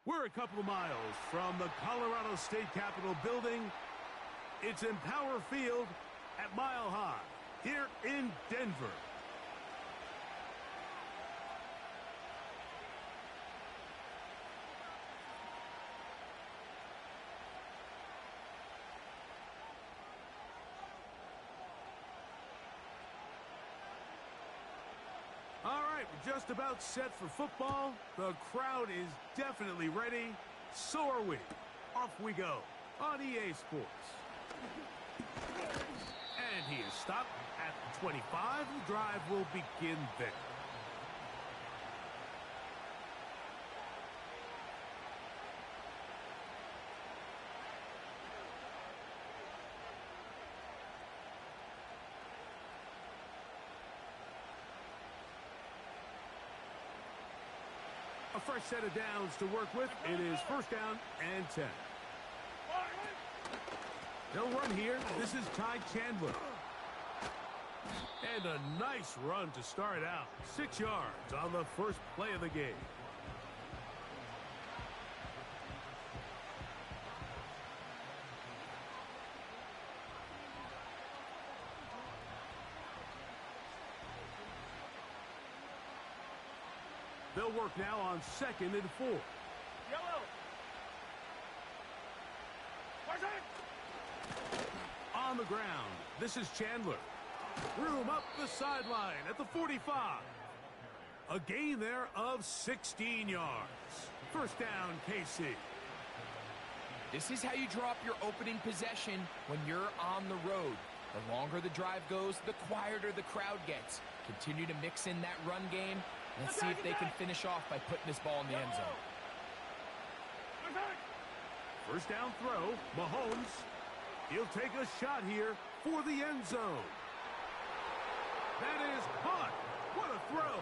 We're a couple of miles from the Colorado State Capitol building. It's Empower Field at Mile High here in Denver. All right, we're just about set for football. The crowd is definitely ready. So are we. Off we go on EA Sports. And he is stopped at the 25. The drive will begin there. A fresh set of downs to work with. It is first down and 10. They'll run here. This is Ty Chandler. And a nice run to start out. 6 yards on the first play of the game. They'll work now on 2nd and 4. Yellow. On the ground, this is Chandler. Room up the sideline at the 45. A gain there of 16 yards. First down, KC. This is how you draw up your opening possession when you're on the road. The longer the drive goes, the quieter the crowd gets. Continue to mix in that run game. Let's see if they can finish off by putting this ball in the end zone. First down throw, Mahomes. He'll take a shot here for the end zone. That is caught. What a throw.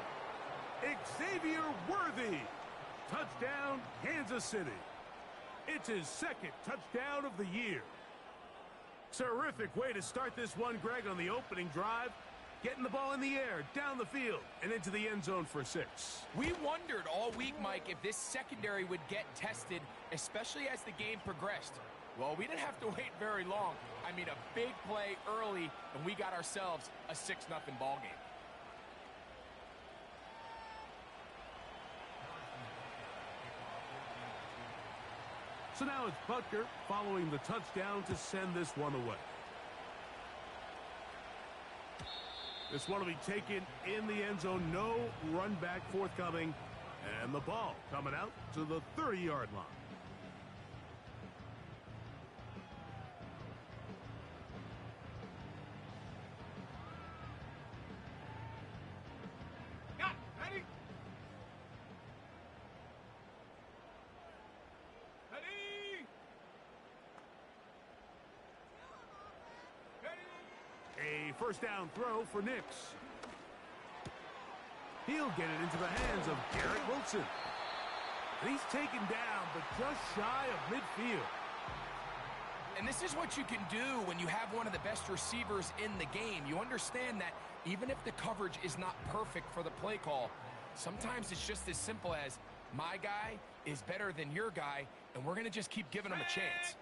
Xavier Worthy. Touchdown, Kansas City. It's his 2nd touchdown of the year. Terrific way to start this one, Greg, on the opening drive. Getting the ball in the air, down the field, and into the end zone for 6. We wondered all week, Mike, if this secondary would get tested, especially as the game progressed. Well, we didn't have to wait very long. I mean, a big play early, and we got ourselves a 6-0 ball game. So now it's Butker following the touchdown to send this one away. This one will be taken in the end zone. No run back forthcoming. And the ball coming out to the 30-yard line. Got it. Ready? Ready? Ready? A first down throw for Nix. He'll get it into the hands of Garrett Wilson. And he's taken down, but just shy of midfield. And this is what you can do when you have one of the best receivers in the game. You understand that even if the coverage is not perfect for the play call, sometimes it's just as simple as my guy is better than your guy, and we're going to just keep giving him a chance.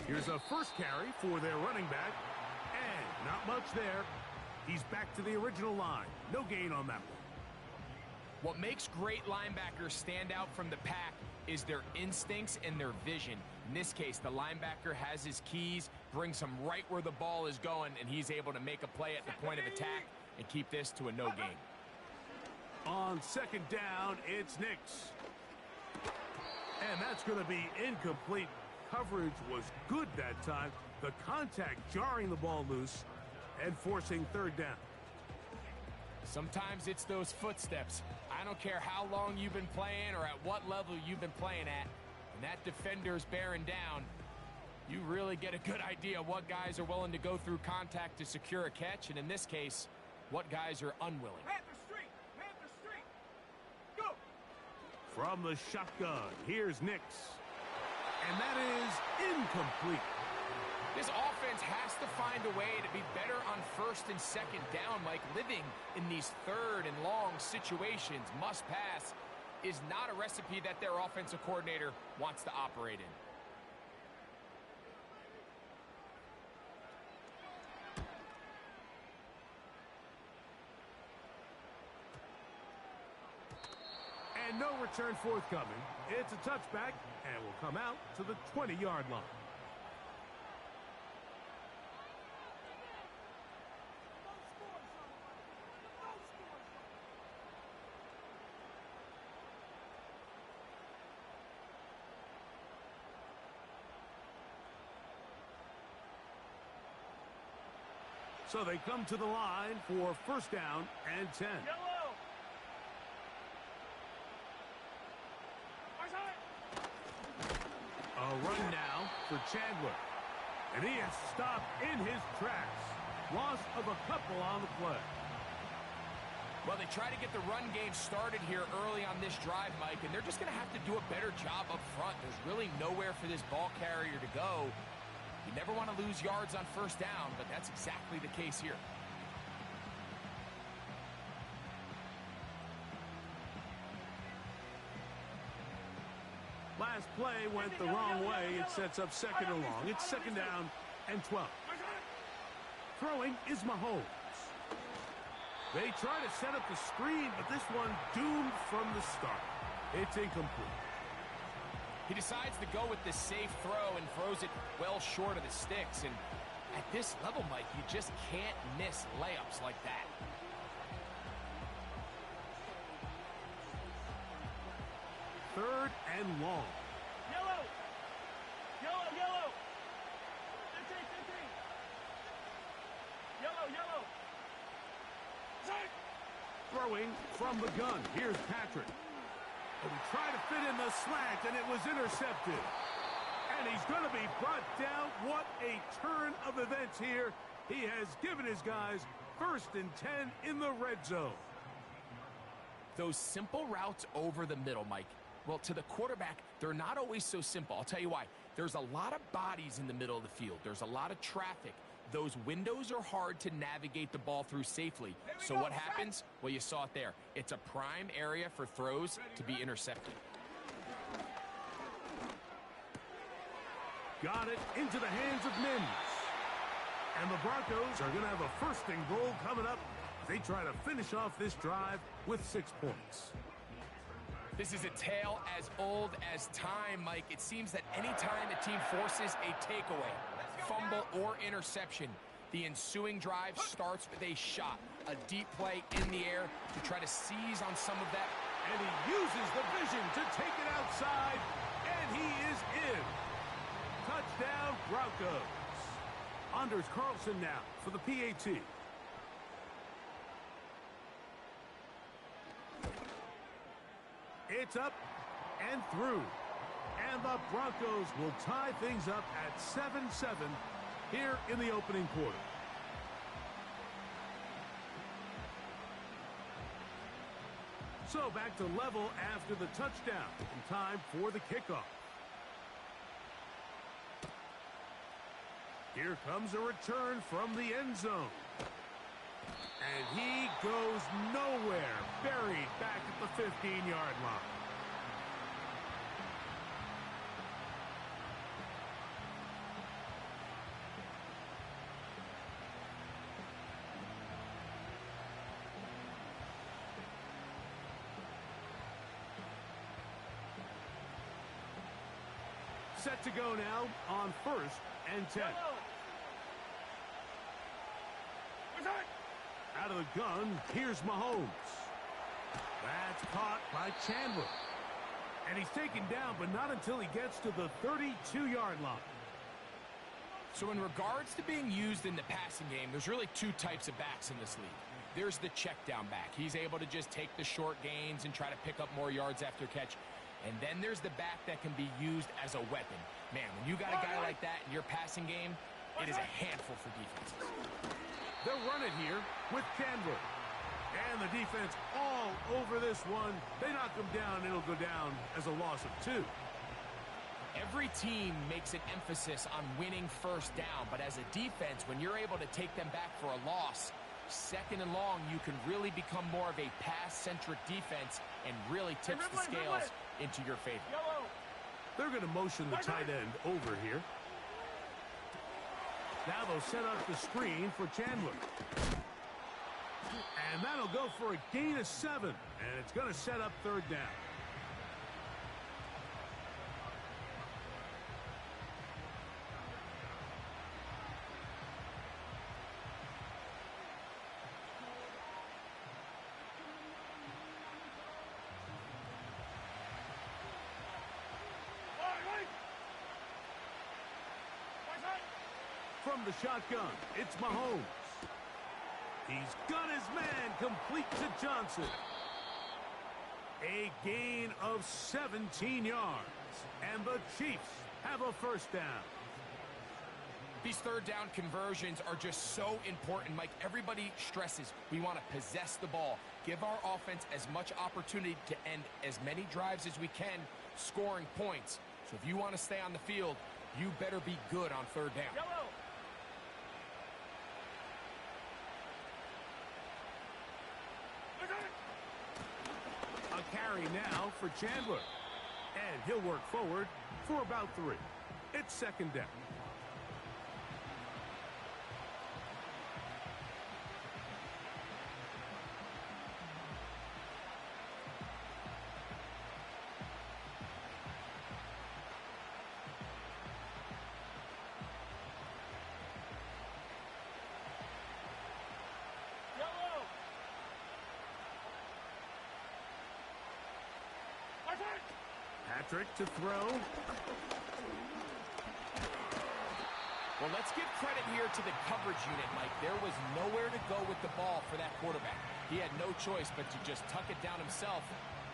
Here's a first carry for their running back, and not much there. He's back to the original line. No gain on that one. What makes great linebackers stand out from the pack is their instincts and their vision. In this case, the linebacker has his keys, brings him right where the ball is going, and he's able to make a play at the point of attack and keep this to a no gain. On 2nd down, it's Nix. And that's going to be incomplete. Coverage was good that time. The contact jarring the ball loose and forcing 3rd down. Sometimes it's those footsteps. I don't care how long you've been playing or at what level you've been playing at. When that defender's bearing down, you really get a good idea what guys are willing to go through contact to secure a catch, and in this case, what guys are unwilling. Panther Street! Panther Street! Go! From the shotgun, here's Nix. And that is incomplete. This offense has to find a way to be better on first and second down, Mike. Living in these third and long situations, must pass, is not a recipe that their offensive coordinator wants to operate in. And no return forthcoming. It's a touchback and will come out to the 20-yard line. So they come to the line for first down and 10. Yellow. A run now for Chandler. And he is stopped in his tracks. Loss of a couple on the play. Well, they try to get the run game started here early on this drive, Mike, and they're just going to have to do a better job up front. There's really nowhere for this ball carrier to go. You never want to lose yards on first down, but that's exactly the case here. Last play went the wrong way. It sets up second and long. It's second down and 12. Throwing is Mahomes. They try to set up the screen, but this one doomed from the start. It's incomplete. He decides to go with the safe throw and throws it well short of the sticks. And at this level, Mike, you just can't miss layups like that. Third and long. Yellow. Yellow, yellow. 15, 15. Yellow, yellow. Sight. Throwing from the gun. Here's Patrick. And he tried to fit in the slant, and it was intercepted. And he's going to be brought down. What a turn of events here. He has given his guys first and 10 in the red zone. Those simple routes over the middle, Mike. Well, to the quarterback, they're not always so simple. I'll tell you why. There's a lot of bodies in the middle of the field. There's a lot of traffic. Those windows are hard to navigate the ball through safely. So what happens? Well, you saw it there. It's a prime area for throws to be intercepted. Got it into the hands of Mims. And the Broncos are going to have a first and goal coming up. They try to finish off this drive with 6 points. This is a tale as old as time, Mike. It seems that anytime a team forces a takeaway, fumble, or interception, the ensuing drive starts with a shot, a deep play in the air to try to seize on some of that. And he uses the vision to take it outside, and he is in. Touchdown, Broncos. Anders Carlson now for the PAT. It's up and through. And the Broncos will tie things up at 7-7 here in the opening quarter. So back to level after the touchdown. And time for the kickoff. Here comes a return from the end zone. And he goes nowhere, buried back at the 15-yard line. Set to go now on first and 10. Out of the gun, here's Mahomes. That's caught by Chandler. And he's taken down, but not until he gets to the 32-yard line. So in regards to being used in the passing game, there's really two types of backs in this league. There's the check down back. He's able to just take the short gains and try to pick up more yards after catch. And then there's the back that can be used as a weapon. Man, when you got a guy like that in your passing game, it is a handful for defenses. They'll run it here with Chandler. And the defense all over this one. They knock him down. It'll go down as a loss of 2. Every team makes an emphasis on winning first down, but as a defense, when you're able to take them back for a loss, second and long, you can really become more of a pass-centric defense and really tips the scales into your favor. Yellow. They're going to motion the tight end over here. Now they'll set up the screen for Chandler. And that'll go for a gain of 7. And it's going to set up third down. From the shotgun, it's Mahomes. He's got his man complete to Johnson. A gain of 17 yards. And the Chiefs have a first down. These third down conversions are just so important, Mike. Everybody stresses we want to possess the ball, give our offense as much opportunity to end as many drives as we can, scoring points. So if you want to stay on the field, you better be good on third down. Yellow. A carry now for Chandler. And he'll work forward for about 3. It's second down. Patrick to throw. Well, let's give credit here to the coverage unit, Mike. There was nowhere to go with the ball for that quarterback. He had no choice but to just tuck it down himself,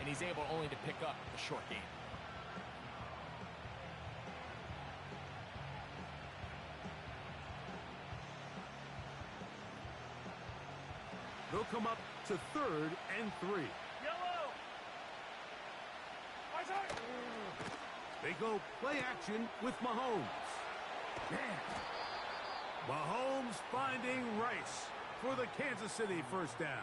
and he's able only to pick up a short gain. They'll come up to 3rd and 3. They go play action with Mahomes. Man. Mahomes finding Rice for the Kansas City first down.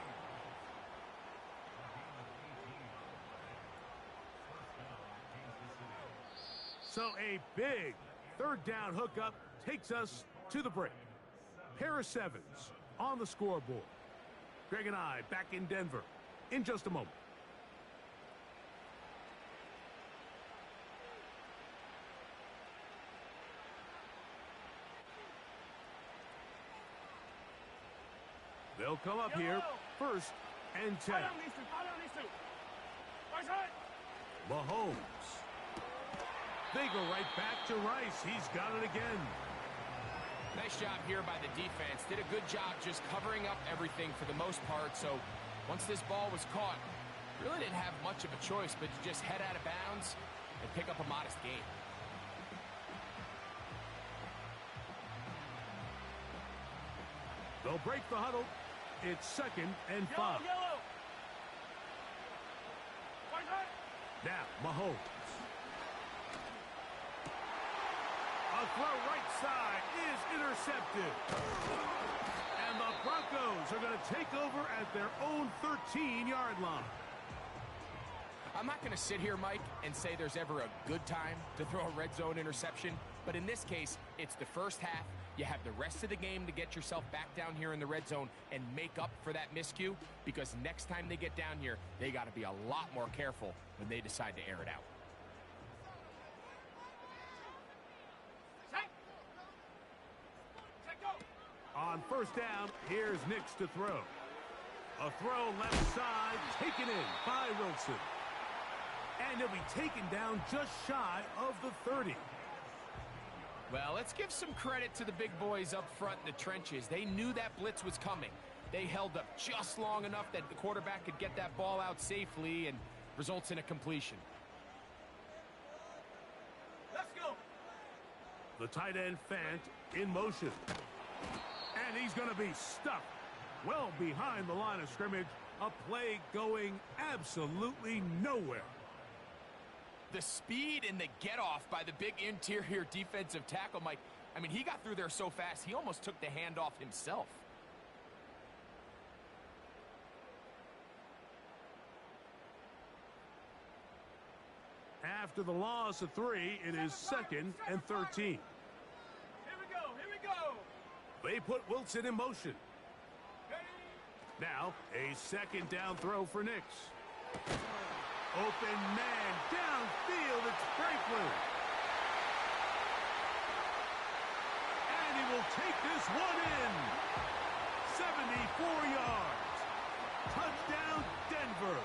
So a big third down hookup takes us to the break. Pair of 7s on the scoreboard. Greg and I back in Denver in just a moment. They'll come up here, 1st and 10. Mahomes. They go right back to Rice. He's got it again. Nice job here by the defense. Did a good job just covering up everything for the most part. So once this ball was caught, really didn't have much of a choice but to just head out of bounds and pick up a modest gain. They'll break the huddle. It's 2nd and 5. Now, Mahomes. A throw right side is intercepted. And the Broncos are going to take over at their own 13-yard line. I'm not going to sit here, Mike, and say there's ever a good time to throw a red zone interception. But in this case, it's the first half. You have the rest of the game to get yourself back down here in the red zone and make up for that miscue, because next time they get down here, they got to be a lot more careful when they decide to air it out. On first down, here's Nix to throw. A throw left side, taken in by Wilson. And he'll be taken down just shy of the 30. Well, let's give some credit to the big boys up front in the trenches. They knew that blitz was coming. They held up just long enough that the quarterback could get that ball out safely and results in a completion. Let's go. The tight end Fant in motion. And he's going to be stuck well behind the line of scrimmage. A play going absolutely nowhere. The speed and the get-off by the big interior defensive tackle, Mike. I mean, he got through there so fast, he almost took the handoff himself. After the loss of 3, it is 2nd and 13. Here we go, here we go. They put Wilson in motion. Ready? Now, a 2nd down throw for Nix. Open man, downfield, it's Franklin. And he will take this one in. 74 yards. Touchdown, Denver.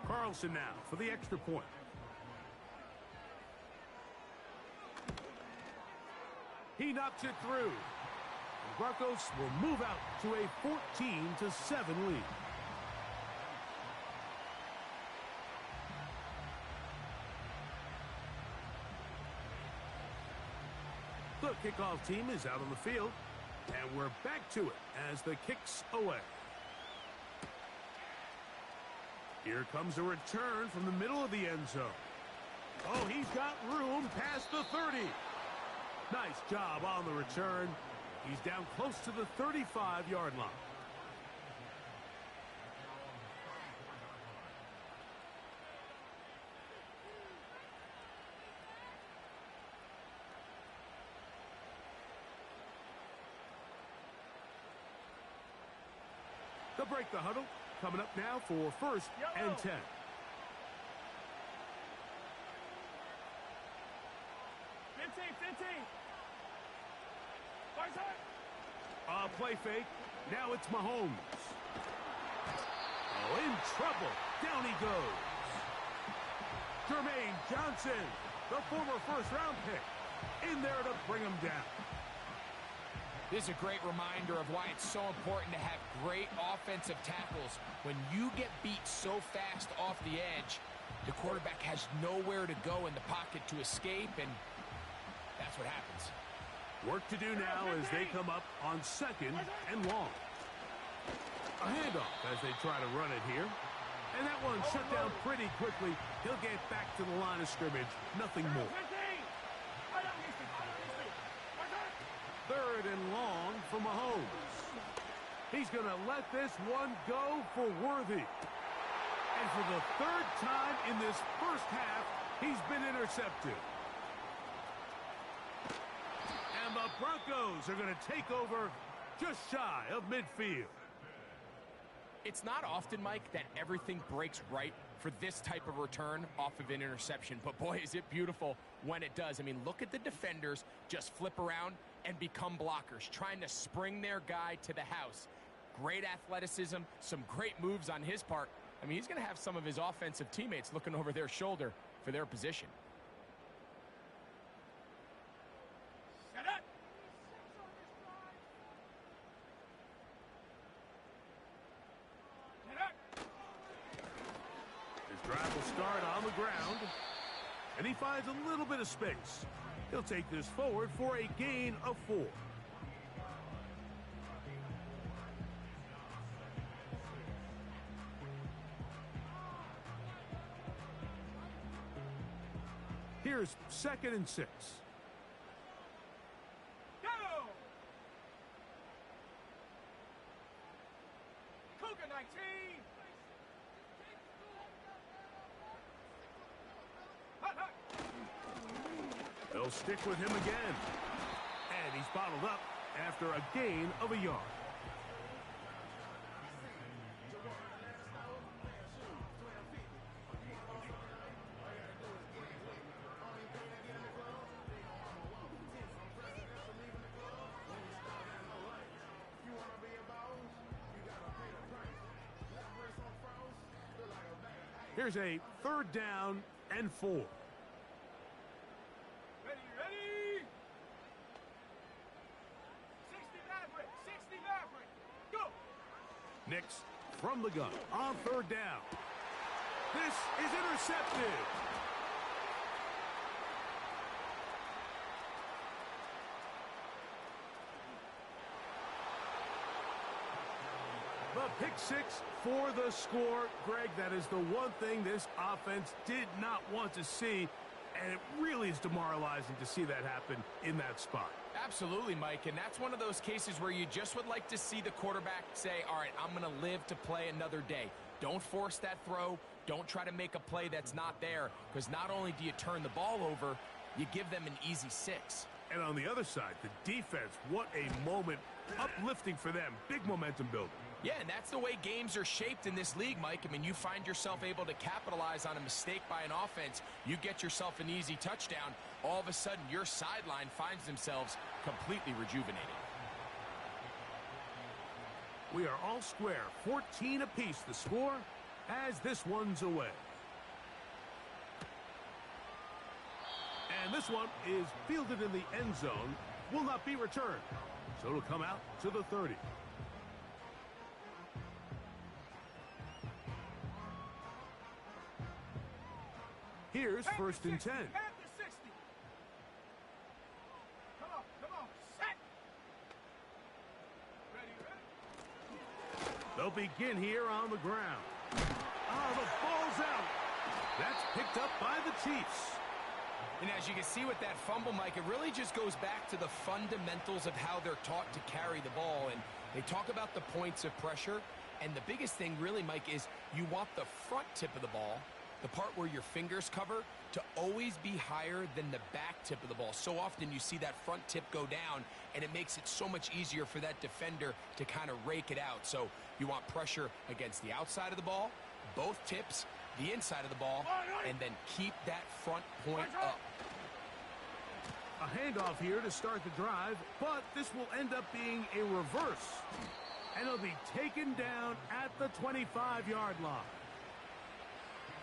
Carlson now for the extra point. He knocks it through. The Broncos will move out to a 14-7 lead. The kickoff team is out on the field, and we're back to it as the kick's away. Here comes a return from the middle of the end zone. Oh, he's got room past the 30. Nice job on the return. He's down close to the 35-yard line. They'll break the huddle. Coming up now for 1st and 10. Play fake. Now it's Mahomes. Oh, in trouble. Down he goes. Jermaine Johnson, the former first-round pick, in there to bring him down. This is a great reminder of why it's so important to have great offensive tackles. When you get beat so fast off the edge, the quarterback has nowhere to go in the pocket to escape, and that's what happens. Work to do now as they come up on 2nd and long. A handoff as they try to run it here. And that one shut down pretty quickly. He'll get back to the line of scrimmage. Nothing more. 3rd and long for Mahomes. He's going to let this one go for Worthy. And for the 3rd time in this first half, he's been intercepted. And the Broncos are going to take over just shy of midfield. It's not often, Mike, that everything breaks right for this type of return off of an interception. But boy, is it beautiful when it does. I mean, look at the defenders just flip around and become blockers, trying to spring their guy to the house. Great athleticism, some great moves on his part. I mean, he's going to have some of his offensive teammates looking over their shoulder for their position. Drive will start on the ground, and he finds a little bit of space. He'll take this forward for a gain of 4. Here's 2nd and 6. Go! Cougar 19! They'll stick with him again. And he's bottled up after a gain of a yard. Here's a 3rd down and 4. Ready, ready! 60 Maverick, 60 Maverick, go! Nix from the gun on 3rd down. This is intercepted. pick six for the score. Greg, that is the one thing this offense did not want to see, and it really is demoralizing to see that happen in that spot. Absolutely, Mike, and that's one of those cases where you just would like to see the quarterback say, all right, I'm going to live to play another day. Don't force that throw. Don't try to make a play that's not there, because not only do you turn the ball over, you give them an easy 6. And on the other side, the defense, what a moment, uplifting for them. Big momentum building. Yeah, and that's the way games are shaped in this league, Mike. I mean, you find yourself able to capitalize on a mistake by an offense. You get yourself an easy touchdown. All of a sudden, your sideline finds themselves completely rejuvenated. We are all square, 14 apiece the score as this one's away. And this one is fielded in the end zone, will not be returned. So it'll come out to the 30. Here's first and 10. At the 60. Come on, set. Ready. They'll begin here on the ground. Oh, the ball's out. That's picked up by the Chiefs. And as you can see with that fumble, Mike, it really just goes back to the fundamentals of how they're taught to carry the ball. And they talk about the points of pressure. And the biggest thing really, Mike, is you want the front tip of the ball, the part where your fingers cover, to always be higher than the back tip of the ball. So often you see that front tip go down, and it makes it so much easier for that defender to kind of rake it out. So you want pressure against the outside of the ball, both tips, the inside of the ball, and then keep that front point up. A handoff here to start the drive, but this will end up being a reverse. And it'll be taken down at the 25-yard line.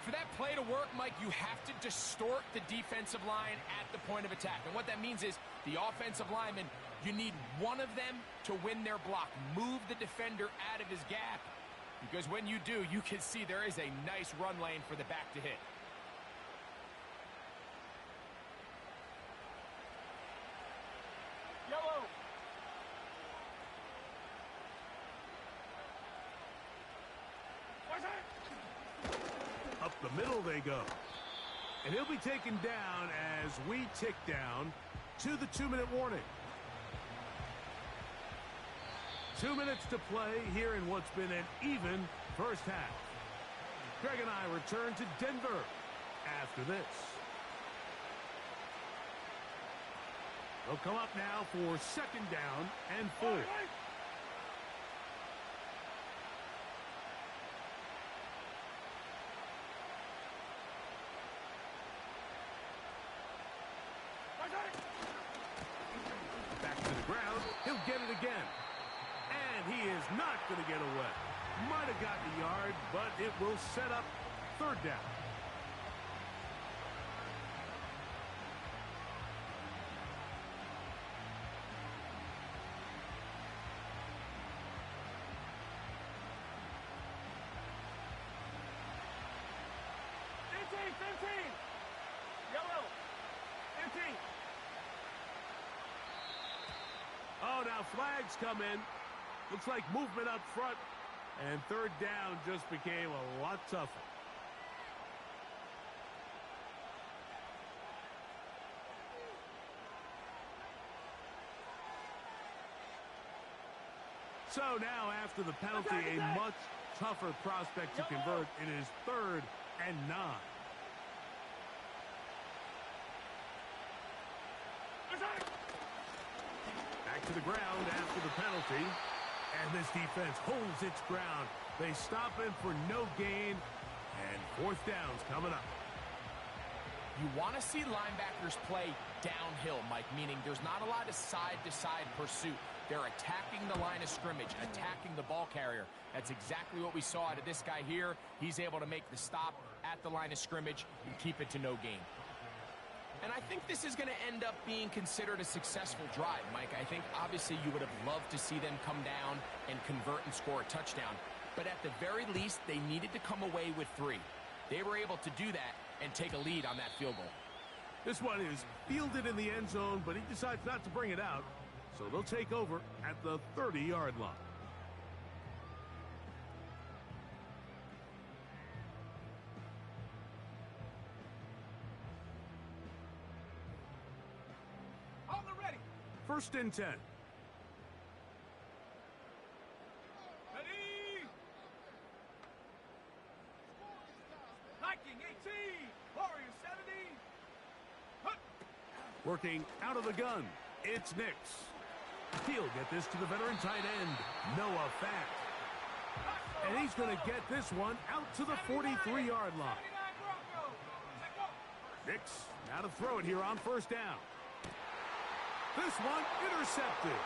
For that play to work, Mike, you have to distort the defensive line at the point of attack. And what that means is the offensive lineman, you need one of them to win their block. Move the defender out of his gap. Because when you do, you can see there is a nice run lane for the back to hit. Yellow. Up the middle they go. And he'll be taken down as we tick down to the 2-minute warning. 2 minutes to play here in what's been an even first half. Greg and I return to Denver after this. They'll come up now for second down and 4. Back to the ground. He'll get it again. And he is not going to get away. Might have gotten a yard, but it will set up third down. Yellow. Empty. Oh, now flags come in. Looks like movement up front. And third down just became a lot tougher. So now after the penalty, a much tougher prospect to convert. It is 3rd and 9. Back to the ground after the penalty. And this defense holds its ground. They stop him for no gain. And 4th down's coming up. You want to see linebackers play downhill, Mike, meaning there's not a lot of side-to-side pursuit. They're attacking the line of scrimmage, attacking the ball carrier. That's exactly what we saw out of this guy here. He's able to make the stop at the line of scrimmage and keep it to no gain. And I think this is going to end up being considered a successful drive, Mike. I think obviously you would have loved to see them come down and convert and score a touchdown. But at the very least, they needed to come away with 3. They were able to do that and take a lead on that field goal. This one is fielded in the end zone, but he decides not to bring it out. So they'll take over at the 30-yard line. first and 10. Ready? Viking 18, Warriors 70. Hut. Working out of the gun, it's Nix. He'll get this to the veteran tight end, Noah Fant. And he's going to get this one out to the 43-yard line. 79 Broncos. Let go. Nix now to throw it here on first down. This one intercepted.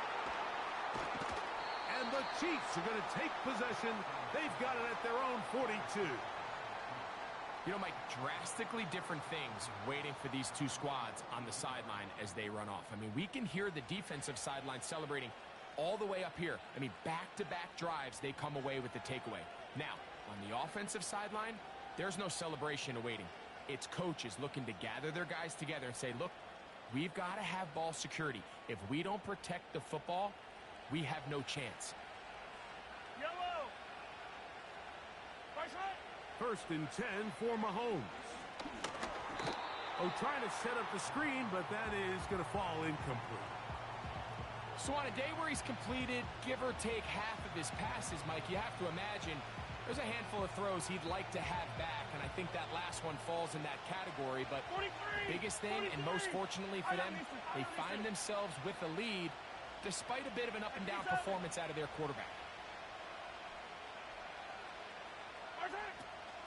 And the Chiefs are going to take possession. They've got it at their own 42. You know, Mike, drastically different things waiting for these two squads on the sideline as they run off. I mean, we can hear the defensive sideline celebrating all the way up here. I mean, back-to-back drives, they come away with the takeaway. Now, on the offensive sideline, there's no celebration awaiting. It's coaches looking to gather their guys together and say, look, we've got to have ball security. If we don't protect the football, we have no chance. Yellow. Vice right. First and 10 for Mahomes. Oh, trying to set up the screen, but that is going to fall incomplete. So on a day where he's completed, give or take half of his passes, Mike, you have to imagine there's a handful of throws he'd like to have back, and I think that last one falls in that category. But 43, biggest thing, and most fortunately for them, they find themselves with the lead despite a bit of an up-and-down performance out of their quarterback.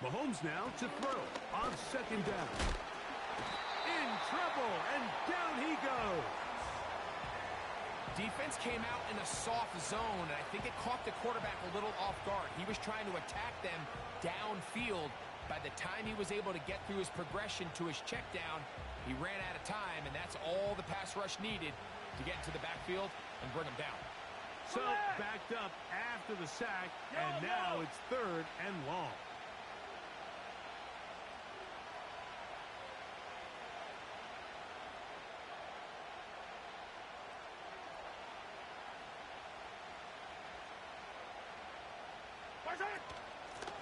Mahomes now to throw on second down. In trouble, and down he goes. Defense came out in a soft zone, and I think it caught the quarterback a little off guard. He was trying to attack them downfield. By the time he was able to get through his progression to his check down, he ran out of time, and that's all the pass rush needed to get into the backfield and bring him down. So backed up after the sack, and now it's third and long.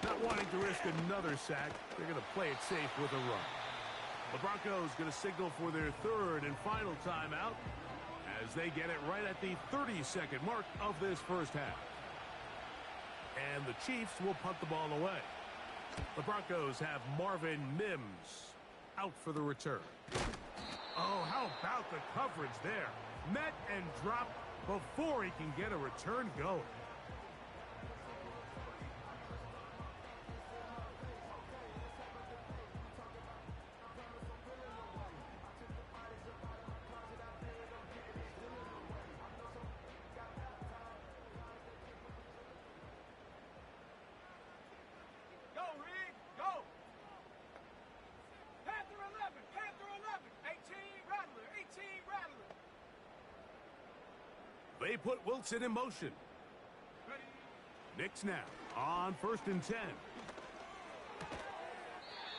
Not wanting to risk another sack, they're going to play it safe with a run. The Broncos going to signal for their third and final timeout as they get it right at the 30-second mark of this first half. And the Chiefs will punt the ball away. The Broncos have Marvin Mims out for the return. Oh, how about the coverage there? Met and dropped before he can get a return going. Go, Rig, go. Panther 11, Panther 11. 18, Rattler, 18, Rattler. They put Wilson in motion. Ready? Nix now on first and 10.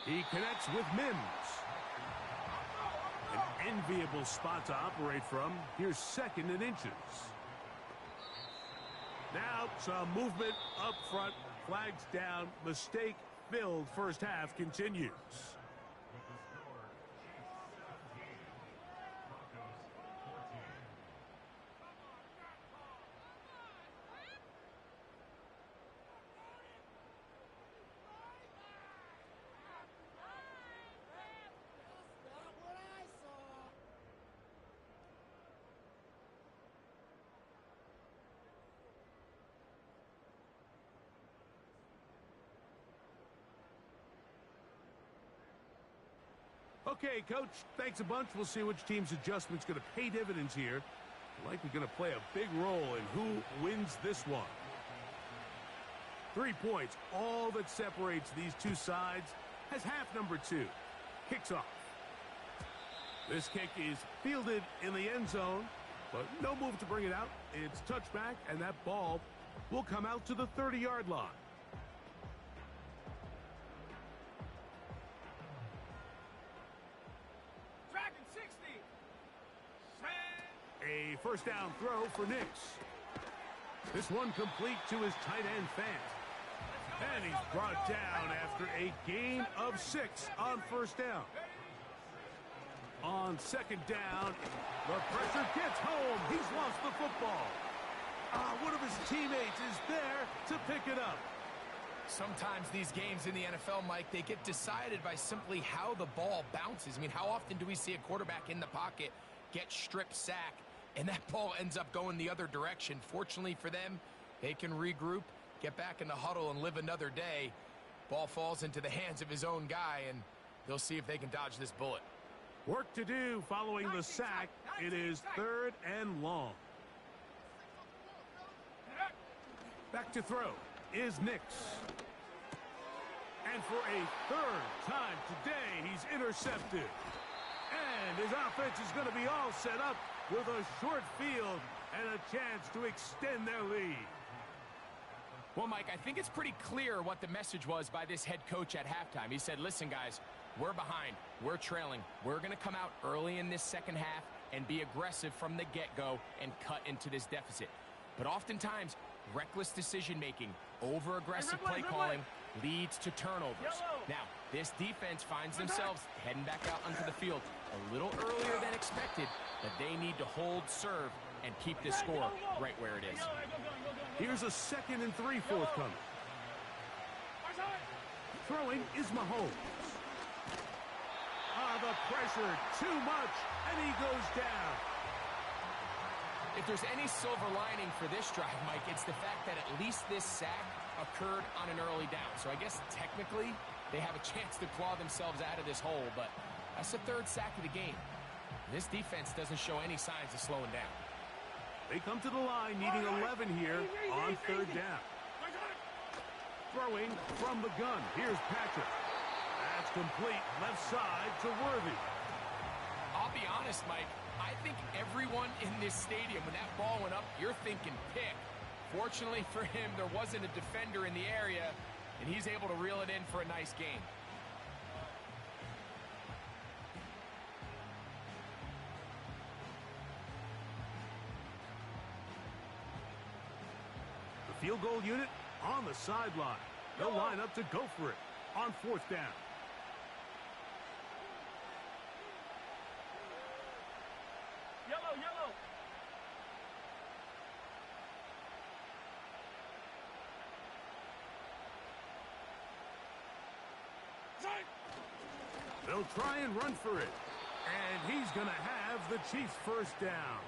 He connects with Mims. An enviable spot to operate from. Here's second and inches. Now some movement up front. Flags down. Mistake filled first half continues. Okay, Coach, thanks a bunch. We'll see which team's adjustment's going to pay dividends here. Likely going to play a big role in who wins this one. 3 points, all that separates these two sides, has half number 2. Kicks off. This kick is fielded in the end zone, but no move to bring it out. It's touchback, and that ball will come out to the 30-yard line. Dragon 60. A first down throw for Nix. This one complete to his tight end Fant. And he's brought down after a gain of 6 on first down. On second down, the pressure gets home. He's lost the football. One of his teammates is there to pick it up. Sometimes these games in the NFL, Mike, they get decided by simply how the ball bounces. I mean, how often do we see a quarterback in the pocket get strip sack, and that ball ends up going the other direction? Fortunately for them, they can regroup, get back in the huddle, and live another day. Ball falls into the hands of his own guy, and they'll see if they can dodge this bullet. Work to do following the sack. It is 3rd and long. Back to throw is Nix. And for a 3rd time today, he's intercepted. And his offense is going to be all set up with a short field and a chance to extend their lead. Well, Mike, I think it's pretty clear what the message was by this head coach at halftime. He said, listen, guys, we're behind. We're trailing. We're going to come out early in this second half and be aggressive from the get-go and cut into this deficit. But oftentimes, reckless decision-making, over-aggressive play calling leads to turnovers. Now, this defense finds themselves heading back out onto the field a little earlier than expected, but they need to hold serve and keep this score right where it is. Here's a 2nd and 3 forthcoming. Throwing is Mahomes. The pressure, too much, and he goes down. If there's any silver lining for this drive, Mike, it's the fact that at least this sack occurred on an early down. So I guess technically they have a chance to claw themselves out of this hole, but that's the 3rd sack of the game. This defense doesn't show any signs of slowing down. They come to the line needing 11 here on 3rd down. Throwing from the gun. Here's Patrick. That's complete. Left side to Worthy. I'll be honest, Mike. I think everyone in this stadium, when that ball went up, you're thinking pick. Fortunately for him, there wasn't a defender in the area, and he's able to reel it in for a nice gain. The field goal unit on the sideline. They'll line up to go for it on 4th down. Yellow. They'll try and run for it. And he's going to have the Chiefs' 1st down.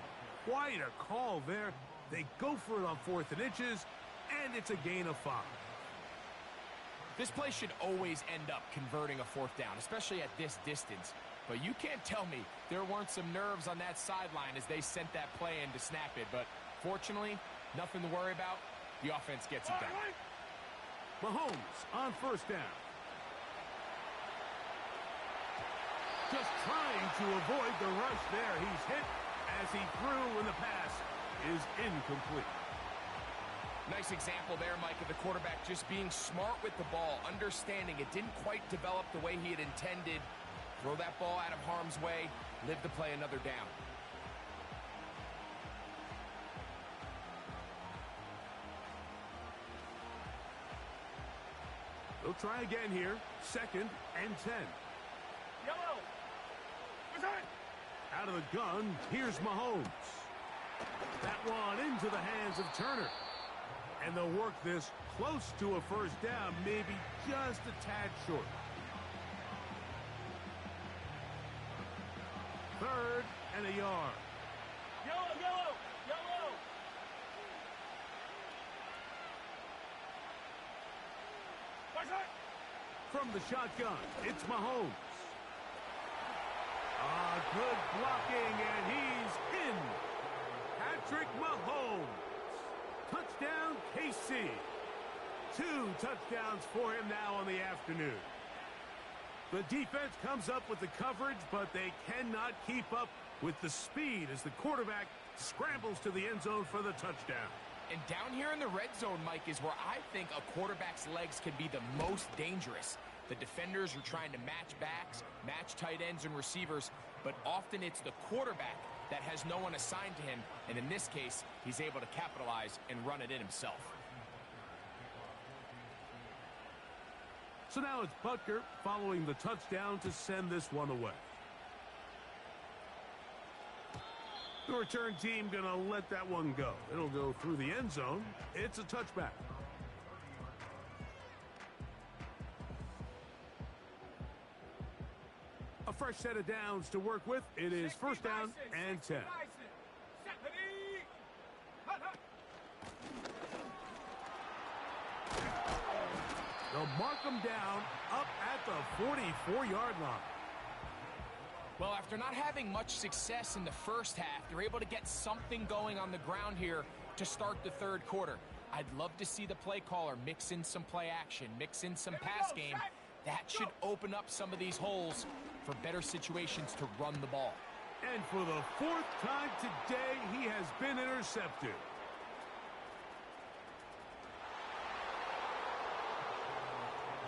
Quite a call there. They go for it on 4th and inches, and it's a gain of 5. This play should always end up converting a 4th down, especially at this distance. But you can't tell me there weren't some nerves on that sideline as they sent that play in to snap it. But fortunately, nothing to worry about. The offense gets it done. Mahomes on 1st down. Just trying to avoid the rush there. He's hit as he threw, and the pass is incomplete. Nice example there, Mike, of the quarterback just being smart with the ball, understanding it didn't quite develop the way he had intended. Throw that ball out of harm's way, live to play another down. They'll try again here. 2nd and 10. Yellow. Out of the gun, here's Mahomes. That one into the hands of Turner. And they'll work this close to a 1st down, maybe just a tad short. 3rd and a yard. Yellow. From the shotgun, it's Mahomes. Good blocking, and he's in. Patrick Mahomes. Touchdown, KC. 2 touchdowns for him now on the afternoon. The defense comes up with the coverage, but they cannot keep up with the speed as the quarterback scrambles to the end zone for the touchdown. And down here in the red zone, Mike, is where I think a quarterback's legs can be the most dangerous. The defenders are trying to match backs, match tight ends and receivers, but often it's the quarterback that has no one assigned to him, and in this case, he's able to capitalize and run it in himself. So now it's Butker following the touchdown to send this one away. The return team going to let that one go. It'll go through the end zone. It's a touchback. A fresh set of downs to work with. It is first down and 10. They'll mark them down up at the 44-yard line. Well, after not having much success in the first half, they're able to get something going on the ground here to start the third quarter. I'd love to see the play caller mix in some play action, mix in some pass game. That should open up some of these holes for better situations to run the ball. And for the fourth time today, he has been intercepted.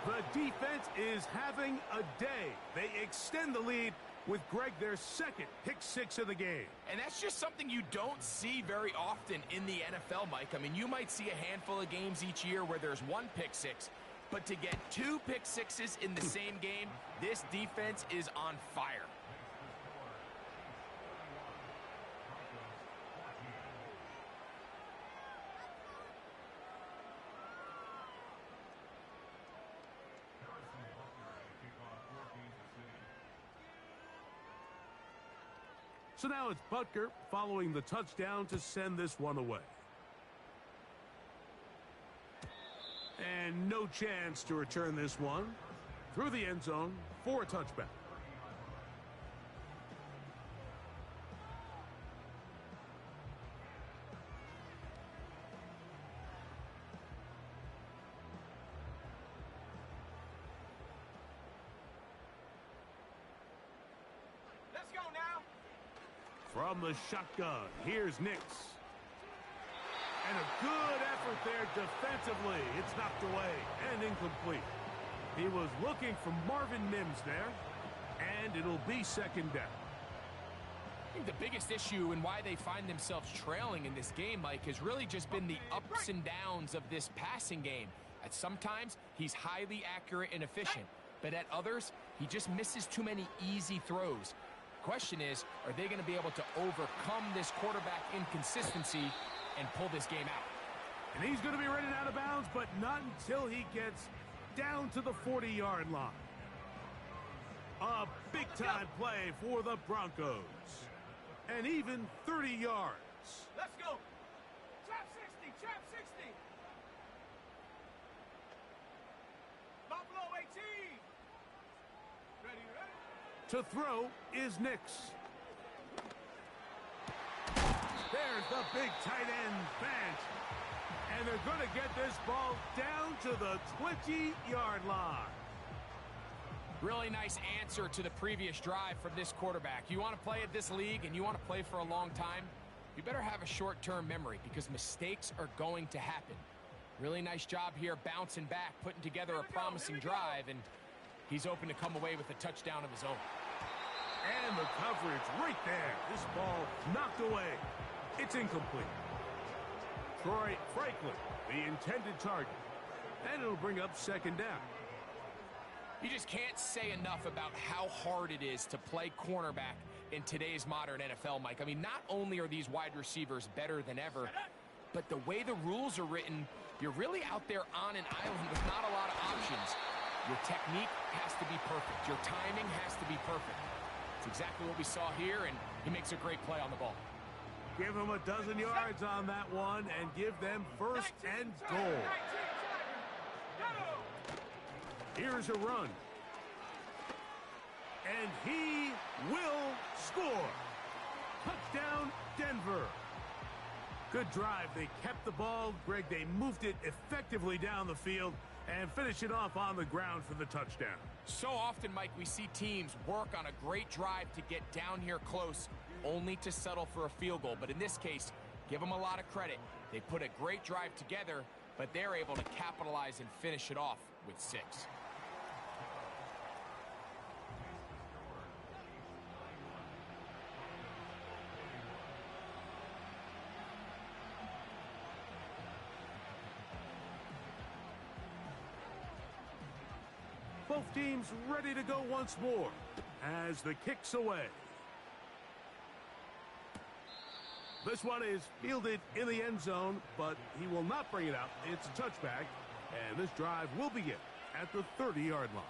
The defense is having a day. They extend the lead with Greg, their second pick six of the game. And that's just something you don't see very often in the NFL, Mike. I mean, you might see a handful of games each year where there's one pick six, but to get two pick sixes in the same game, this defense is on fire. So now it's Butker following the touchdown to send this one away. And no chance to return this one through the end zone for a touchback. Let's go now. From the shotgun, here's Nix. And a good effort there defensively. It's knocked away and incomplete. He was looking for Marvin Mims there, and it'll be second down. I think the biggest issue and why they find themselves trailing in this game, Mike, has really just been the ups and downs of this passing game. At sometimes, he's highly accurate and efficient, but at others, he just misses too many easy throws. Question is, are they going to be able to overcome this quarterback inconsistency and pull this game out? And he's going to be running out of bounds, but not until he gets down to the 40-yard line. A big-time play for the Broncos. And even 30 yards. Let's go. Trap 60, trap 60. Buffalo 18. Ready, ready? To throw is Nix. There's the big tight end bench. And they're going to get this ball down to the 20-yard line. Really nice answer to the previous drive from this quarterback. You want to play at this league and you want to play for a long time, you better have a short-term memory because mistakes are going to happen. Really nice job here bouncing back, putting together a promising drive, and he's open to come away with a touchdown of his own. And the coverage right there. This ball knocked away. It's incomplete. Troy Franklin, the intended target. And it'll bring up second down. You just can't say enough about how hard it is to play cornerback in today's modern NFL, Mike. I mean, not only are these wide receivers better than ever, but the way the rules are written, you're really out there on an island with not a lot of options. Your technique has to be perfect. Your timing has to be perfect. It's exactly what we saw here, and he makes a great play on the ball. Give him a dozen yards on that one and give them first and goal. Here's a run. And he will score. Touchdown, Denver. Good drive. They kept the ball. Greg, they moved it effectively down the field and finish it off on the ground for the touchdown. So often, Mike, we see teams work on a great drive to get down here close, only to settle for a field goal. But in this case, give them a lot of credit. They put a great drive together, but they're able to capitalize and finish it off with 6. Both teams ready to go once more as the kick's away. This one is fielded in the end zone, but he will not bring it out. It's a touchback, and this drive will begin at the 30-yard line.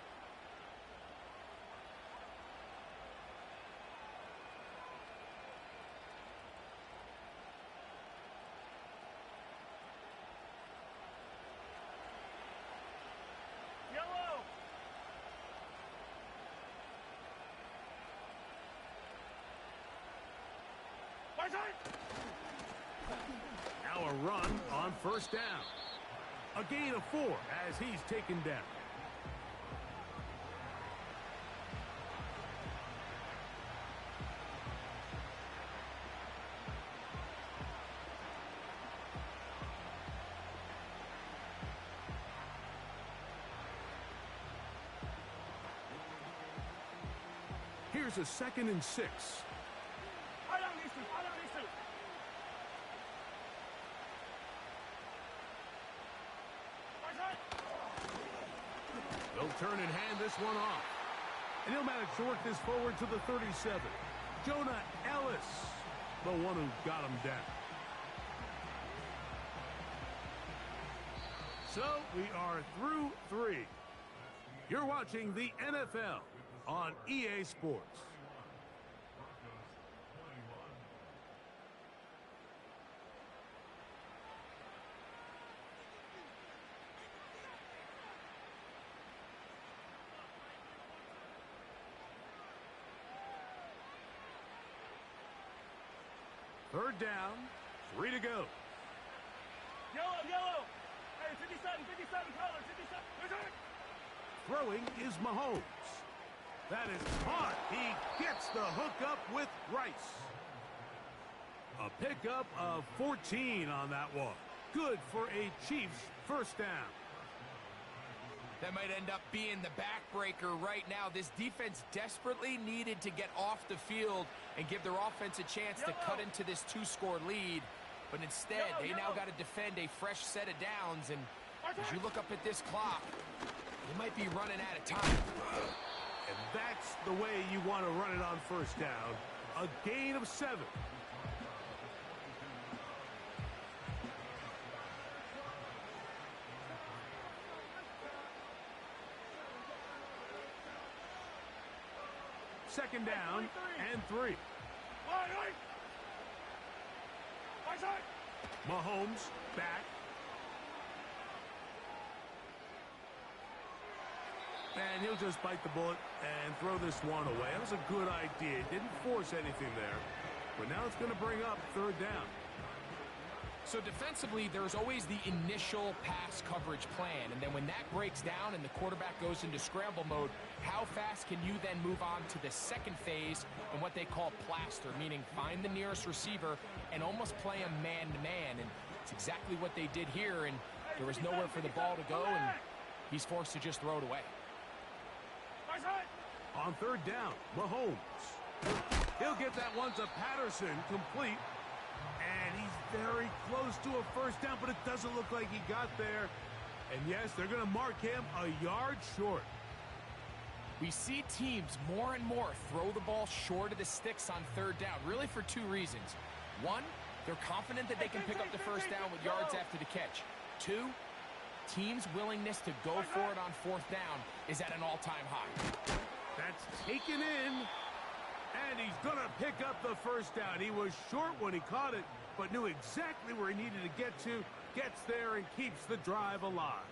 Yellow. Right side. Now a run on first down. A gain of 4 as he's taken down. Here's a 2nd and 6. I don't need to. I don't need to. Right side. They'll turn and hand this one off. And he'll manage to work this forward to the 37. Jonah Ellis, the one who got him down. So we are through 3. You're watching the NFL on EA Sports. Third down, 3 to go. Yellow, yellow. Hey, 57, 57 colors, 57. Right side. Throwing is Mahomes. That is caught. He gets the hookup with Rice. A pickup of 14 on that one. Good for a Chiefs first down. That might end up being the backbreaker right now. This defense desperately needed to get off the field and give their offense a chance to cut into this 2-score lead. But instead, they now got to defend a fresh set of downs. And as you look up at this clock, they might be running out of time. And that's the way you want to run it on first down. A gain of 7. Second down and 3. Right, right. Right side. Mahomes back. And he'll just bite the bullet and throw this one away. That was a good idea. Didn't force anything there. But now it's going to bring up third down. So defensively, there's always the initial pass coverage plan. And then when that breaks down and the quarterback goes into scramble mode, how fast can you then move on to the second phase and what they call plaster, meaning find the nearest receiver and almost play him man-to-man. And it's exactly what they did here. And there was nowhere for the ball to go, and he's forced to just throw it away. Right side. On third down, Mahomes. He'll get that one to Patterson, complete. And he's very close to a first down, but it doesn't look like he got there. And yes, they're going to mark him a yard short. We see teams more and more throw the ball short of the sticks on third down, really for 2 reasons. 1, they're confident that they can pick up the first down with yards after the catch. 2, teams' willingness to go for it on fourth down is at an all-time high. That's taken in. And he's going to pick up the first down. He was short when he caught it, but knew exactly where he needed to get to. Gets there and keeps the drive alive.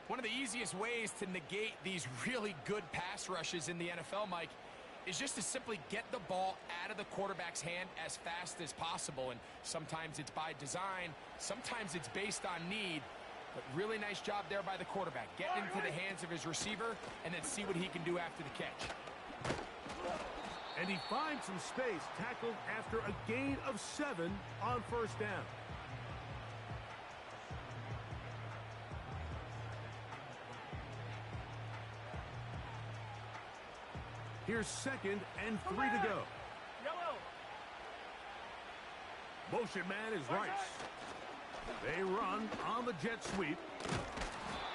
One of the easiest ways to negate these really good pass rushes in the NFL, Mike, is just to simply get the ball out of the quarterback's hand as fast as possible. And sometimes it's by design, sometimes it's based on need. But really nice job there by the quarterback. Get into the hands of his receiver and then see what he can do after the catch. And he finds some space, tackled after a gain of 7 on first down. Here's 2nd and 3 to go. Yellow. Motion man is Rice. They run on the jet sweep.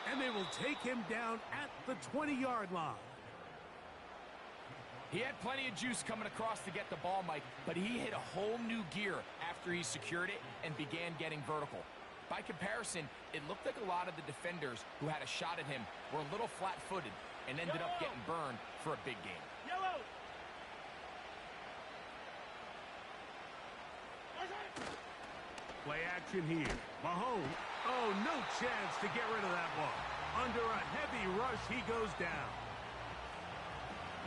And they will take him down at the 20-yard line. He had plenty of juice coming across to get the ball, Mike, but he hit a whole new gear after he secured it and began getting vertical. By comparison, it looked like a lot of the defenders who had a shot at him were a little flat-footed and ended up getting burned for a big game. Yellow! Play action here. Mahomes. Oh, no chance to get rid of that one. Under a heavy rush, he goes down.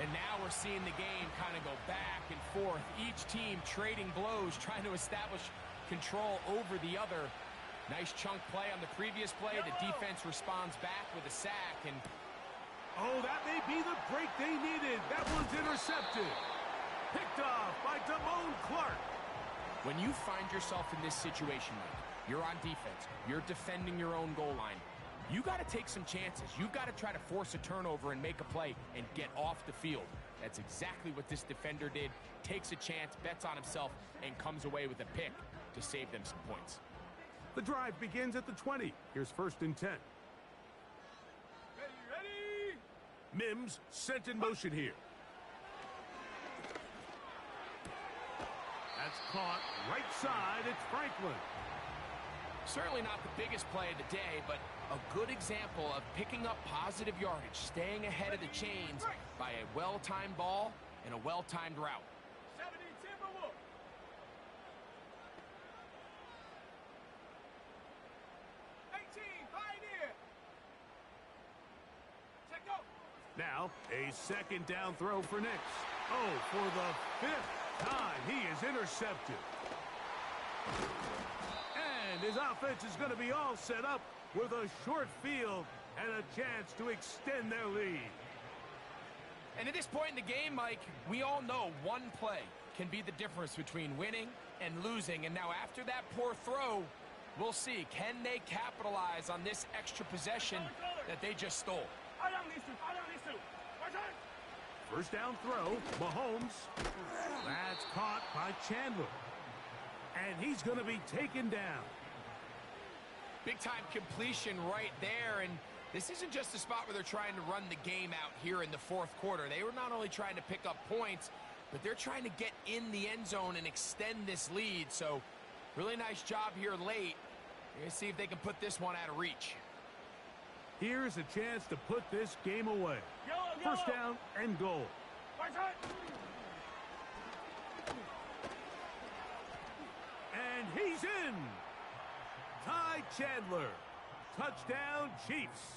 And now we're seeing the game kind of go back and forth. Each team trading blows, trying to establish control over the other. Nice chunk play on the previous play. The defense responds back with a sack. And oh, that may be the break they needed. That one's intercepted. Picked off by Damone Clark. When you find yourself in this situation, Mike, you're on defense, you're defending your own goal line, you got to take some chances. You've got to try to force a turnover and make a play and get off the field. That's exactly what this defender did. Takes a chance, bets on himself, and comes away with a pick to save them some points. The drive begins at the 20. Here's 1st and 10. Ready! Mims sent in motion here. That's caught right side. It's Franklin. Certainly not the biggest play of the day, but a good example of picking up positive yardage, staying ahead of the chains by a well-timed ball and a well-timed route. 70 Timberwolves. 18 Pioneer. Check go. Now, a 2nd down throw for Nix. Oh, for the 5th time, he is intercepted. And his offense is going to be all set up with a short field and a chance to extend their lead. And at this point in the game, Mike, we all know one play can be the difference between winning and losing. And now after that poor throw, we'll see, can they capitalize on this extra possession that they just stole? I don't need to. Right side. 1st down throw, Mahomes. That's caught by Chandler. And he's going to be taken down. Big-time completion right there, and this isn't just a spot where they're trying to run the game out here in the 4th quarter. They were not only trying to pick up points, but they're trying to get in the end zone and extend this lead. So, really nice job here late. Let's see if they can put this one out of reach. Here's a chance to put this game away. Yellow. 1st down and goal. Right side. And he's in. Ty Chandler. Touchdown, Chiefs.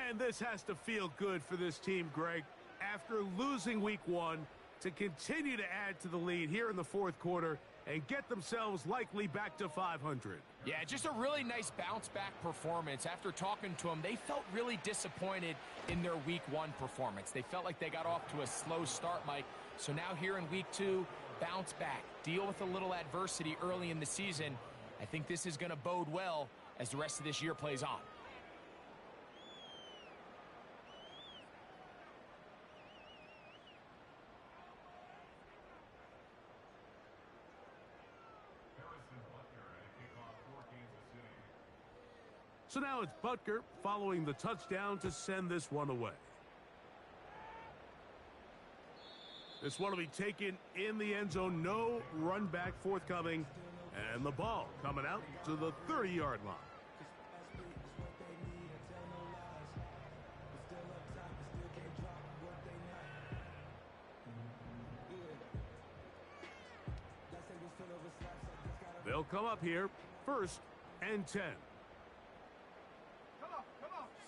And this has to feel good for this team, Greg. After losing week 1, to continue to add to the lead here in the 4th quarter and get themselves likely back to 500. Yeah, just a really nice bounce-back performance. After talking to them, they felt really disappointed in their Week 1 performance. They felt like they got off to a slow start, Mike. So now here in Week 2, bounce back, deal with a little adversity early in the season. I think this is going to bode well as the rest of this year plays on. So now it's Butker following the touchdown to send this one away. This one will be taken in the end zone. No run back forthcoming. And the ball coming out to the 30-yard line. They'll come up here, 1st and 10. Come on.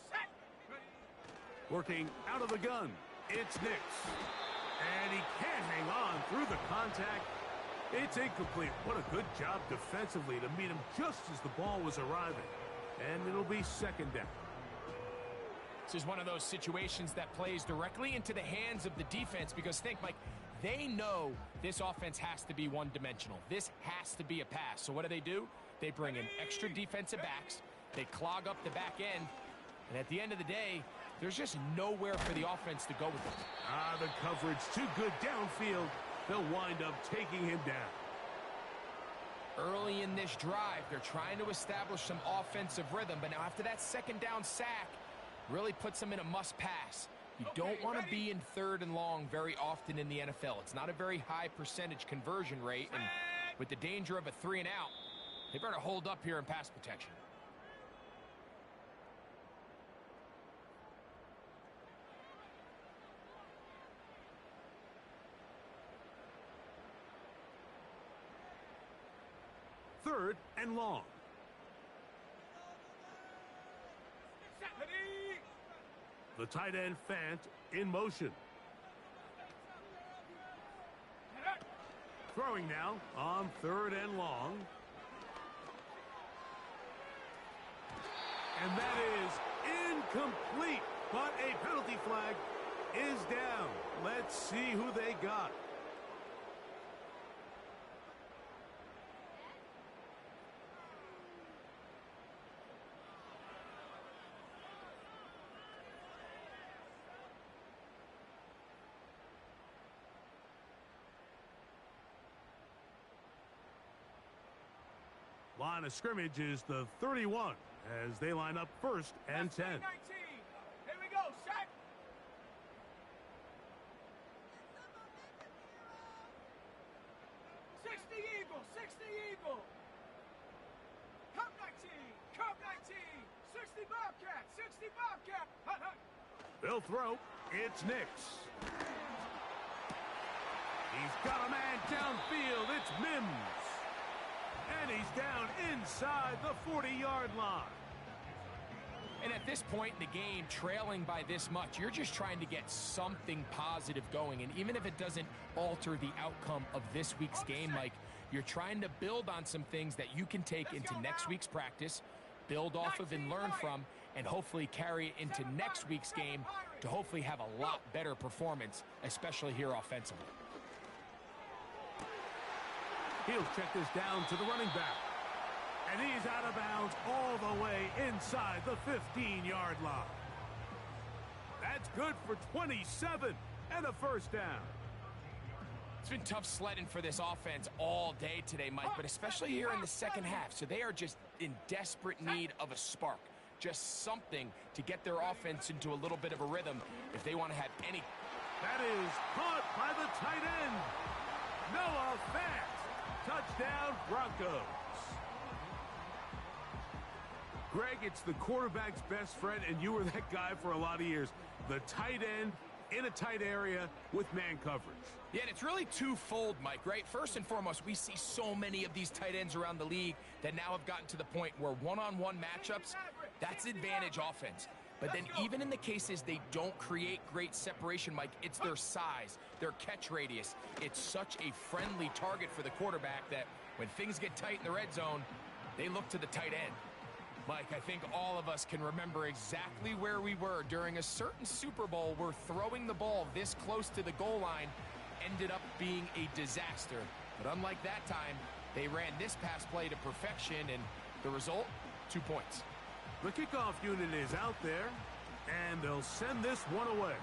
Set. Working out of the gun, it's Nix. And he can't hang on through the contact. It's incomplete. What a good job defensively to meet him just as the ball was arriving. And it'll be 2nd down. This is one of those situations that plays directly into the hands of the defense because think, Mike, they know this offense has to be one-dimensional. This has to be a pass. So what do? They bring in extra defensive backs. They clog up the back end. And at the end of the day, there's just nowhere for the offense to go with it. The coverage too good downfield. They'll wind up taking him down. Early in this drive, they're trying to establish some offensive rhythm. But now after that 2nd down sack, really puts them in a must-pass. You don't want to be in 3rd and long very often in the NFL. It's not a very high percentage conversion rate, and with the danger of a 3 and out, they better hold up here in pass protection. Third and long. The tight end Fant in motion. Throwing now on 3rd and long. And that is incomplete, but a penalty flag is down. Let's see who they got. Line of scrimmage is the 31 as they line up 1st and 10. 19. Here we go, set. Eagle, 60 Eagle. Cup 19, Cup 19, 60 Bobcat, 60 Bobcat. Hut, hut. They'll throw. It's Nix. He's got a man downfield. It's Mims. And he's down inside the 40-yard line. And at this point in the game, trailing by this much, you're just trying to get something positive going. And even if it doesn't alter the outcome of this week's game, Mike, you're trying to build on some things that you can take into next week's practice, build off of and learn from, and hopefully carry it into next week's game to hopefully have a lot better performance, especially here offensively. He'll check this down to the running back. And he's out of bounds all the way inside the 15-yard line. That's good for 27 and a 1st down. It's been tough sledding for this offense all day today, Mike, but especially here in the second half. So they are just in desperate need of a spark, just something to get their offense into a little bit of a rhythm if they want to have any. That is caught by the tight end, Noah Fant. Touchdown, Broncos. Greg, it's the quarterback's best friend, and you were that guy for a lot of years. The tight end in a tight area with man coverage. Yeah, and it's really twofold, Mike, right? First and foremost, we see so many of these tight ends around the league that now have gotten to the point where one-on-one matchups, that's advantage offense. But then even in the cases they don't create great separation, Mike, it's their size, their catch radius. It's such a friendly target for the quarterback that when things get tight in the red zone, they look to the tight end. Mike, I think all of us can remember exactly where we were during a certain Super Bowl where throwing the ball this close to the goal line ended up being a disaster. But unlike that time, they ran this pass play to perfection, and the result, 2 points. The kickoff unit is out there, and they'll send this one away.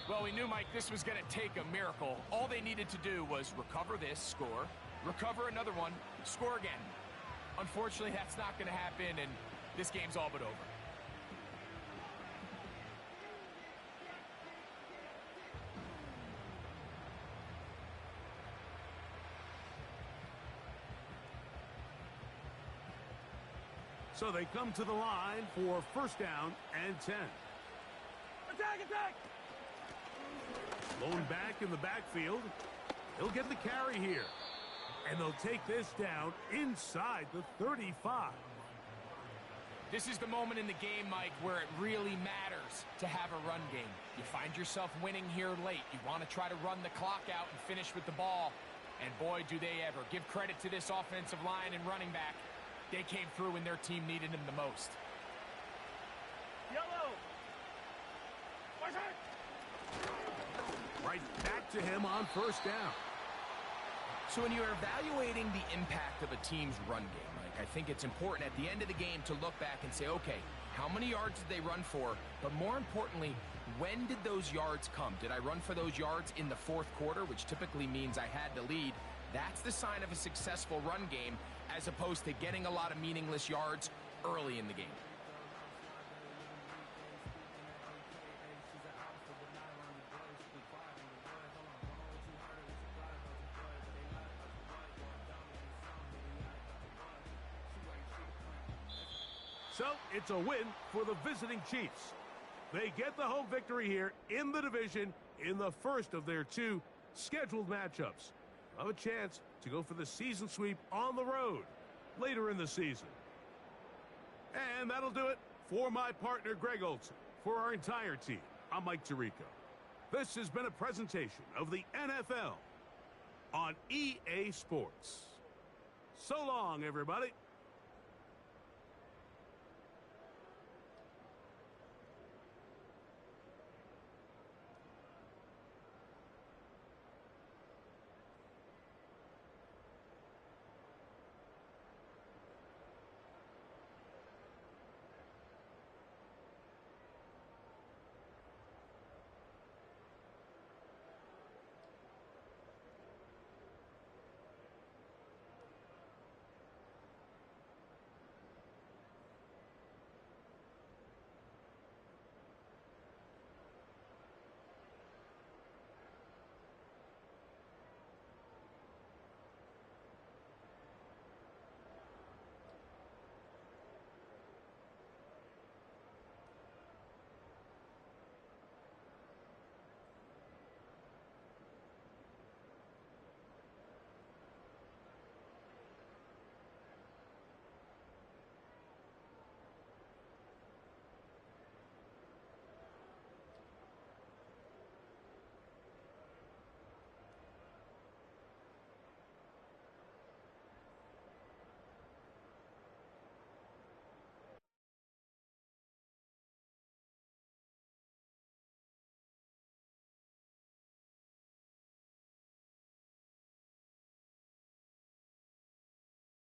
Well, we knew, Mike, this was going to take a miracle. All they needed to do was recover this, score, recover another one, score again. Unfortunately, that's not going to happen, and this game's all but over. So they come to the line for 1st down and 10. Attack, attack! Blown back in the backfield. He'll get the carry here. And they'll take this down inside the 35. This is the moment in the game, Mike, where it really matters to have a run game. You find yourself winning here late. You want to try to run the clock out and finish with the ball. And boy, do they ever. Give credit to this offensive line and running back. They came through when their team needed them the most. Yellow! Watch it! Right back to him on 1st down. So when you're evaluating the impact of a team's run game, Mike, I think it's important at the end of the game to look back and say, okay, how many yards did they run for? But more importantly, when did those yards come? Did I run for those yards in the 4th quarter, which typically means I had the lead? That's the sign of a successful run game, as opposed to getting a lot of meaningless yards early in the game. So it's a win for the visiting Chiefs. They get the home victory here in the division in the first of their 2 scheduled matchups. Have a chance to go for the season sweep on the road later in the season. And that'll do it for my partner Greg Olson. For our entire team, I'm Mike Tirico. This has been a presentation of the NFL on EA Sports. So long, everybody.